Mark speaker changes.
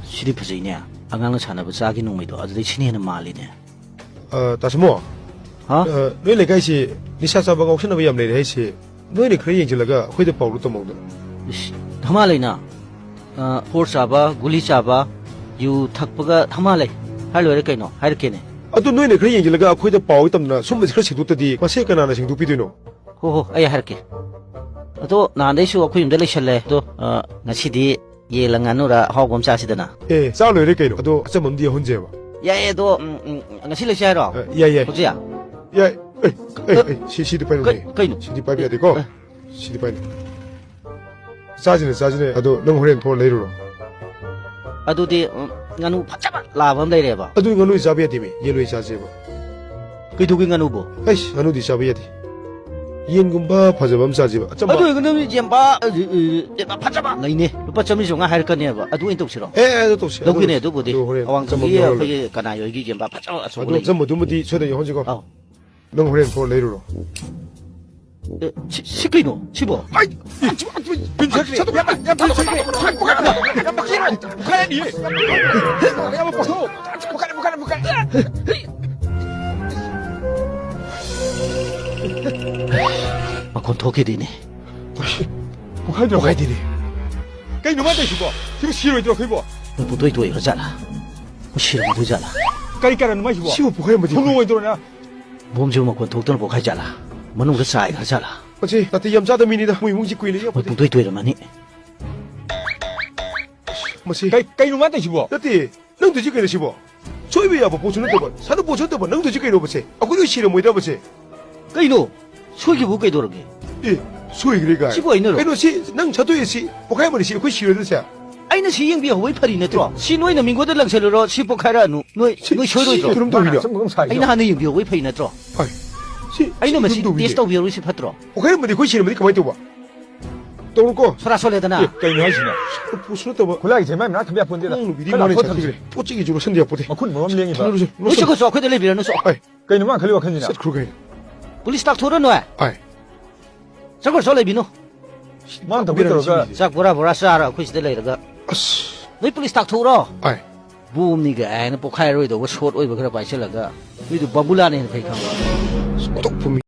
Speaker 1: 시리 퍼지냐? 안강을 찾아봐 자기 놈이도 아주 친해는 말이네.
Speaker 2: 다시 뭐? 너희 가이시 니샤사바가 혹시나 왜 염려를 해시? 너희 그래 얘기라가 회대 바우로 또 먹도.
Speaker 1: 타말이나 포르 잡아, 굴리 잡아, 유 탁버가 타말이. 할로에 그이노, 하이르케네.
Speaker 2: 또 너희 그래 얘기라가 회대 바우 있답나. 손만 그렇게 도더디 마세가나나 싱도 비드노.
Speaker 1: 호호, 아야 하이르케. 또 나한테서 어쿠 임들 레셜레. 또 나시디 예랑아노라 하고금 자시드나.
Speaker 2: 싸울래 그이노. 또 아점 뒤에 혼자 봐.
Speaker 1: 야야도 나시 레셜어.
Speaker 2: 야야.
Speaker 1: 호지야.
Speaker 2: 야, 시디 빠이네.
Speaker 1: 그이노.
Speaker 2: 시디 빠이야 되고. 시디 빠이네. 사진에 아도 너 호렌 포 레이로.
Speaker 1: 아도디 nganu 파짜바 라밤 레레바.
Speaker 2: 아도 nganu 잡아야 되미. 예로이 자세봐.
Speaker 1: 그 도기 nganu 보.
Speaker 2: 아이씨, nganu 잡아야 돼. 이엔금바 파자밤 사지바.
Speaker 1: 아도 nganu 젬바 파짜바. 나이네. 파짜미 종아 하이르카네바. 아도 인톡시로.
Speaker 2: 또 시.
Speaker 1: 너기네 도보디. 어왕 저기 거기 가나 여기 젬바 파짜바.
Speaker 2: 아도 전부 두무디 최대 혼지고. 너 호렌 포 레이로.
Speaker 1: 시키노, 시보.
Speaker 2: 아이, 저도 야,
Speaker 1: 건토게 되네.
Speaker 2: 뭐가 되네. cái nó 맞다 싶어. 지금 싫어 들어 그거.
Speaker 1: 부도이 도이 그러잖아. 싫어 보잖아.
Speaker 2: cái nó 맞 싶어. 싫어 뭐가 뭐지? 손으로 들어나.
Speaker 1: 몸 좀 먹고 독도를 못 가잖아. 뭐는 그 사이 가잖아.
Speaker 2: 그렇지. 나한테 염자다 미니다. 뭐 뭉지 꾸이네.
Speaker 1: 부도이 도이라마니.
Speaker 2: 뭐지? cái nó 맞다 싶어. 나한테 너도 지금 싶어. 저희야 뭐 보초는 또 봐. 사도 보초도 봐. 너도 지금 이러 보세. 그거 싫어 뭐이다 보세.
Speaker 1: 그이노 소기 못 가도록게.
Speaker 2: 소위 그래가.
Speaker 1: 시보 있노.
Speaker 2: 그이노 능 저도에 뭐가 뭐지? 그 싫어도 세.
Speaker 1: 아이는 시행비 왜 팔이네 또. 시노이는 민고들 랑셀로 시보 카라누. 너너 쇼로 있어.
Speaker 2: 그럼 도이냐?
Speaker 1: 아이는 하는 임비 왜 팔이네 또. 아이는 뭐지? 테스트 비어로 시 파트로.
Speaker 2: 뭐가 뭐지? 그 싫어 뭐지? 가만히 또 봐. 또 그렇고.
Speaker 1: 소라 소래다나.
Speaker 2: cái nó gì nè? 부스는 또 뭐?
Speaker 3: 골라기 제일 많이 나 담배 본데다.
Speaker 2: 미리 말해 잘 뽀찌기 주로 선대야 보대.
Speaker 3: 큰 몸 랭이 봐.
Speaker 1: 뭐 저거 저 그들 레비라는 소.
Speaker 2: 아이,
Speaker 3: 그놈만 걸리고 큰지나.
Speaker 2: 셋 그러게.
Speaker 1: police tak turun wa.
Speaker 2: 아이.
Speaker 1: 저걸 소 레비노.
Speaker 3: 만 더 붙들어가.
Speaker 1: sak bora sara ku sidele daga.
Speaker 2: 아씨.
Speaker 1: Noi police tak turo.
Speaker 2: 아이.
Speaker 1: Boom ni ga ai na pokhai roi do wo short oi ba khara pai chelaga. Ni du babula ne phai khang.
Speaker 2: 똑 보면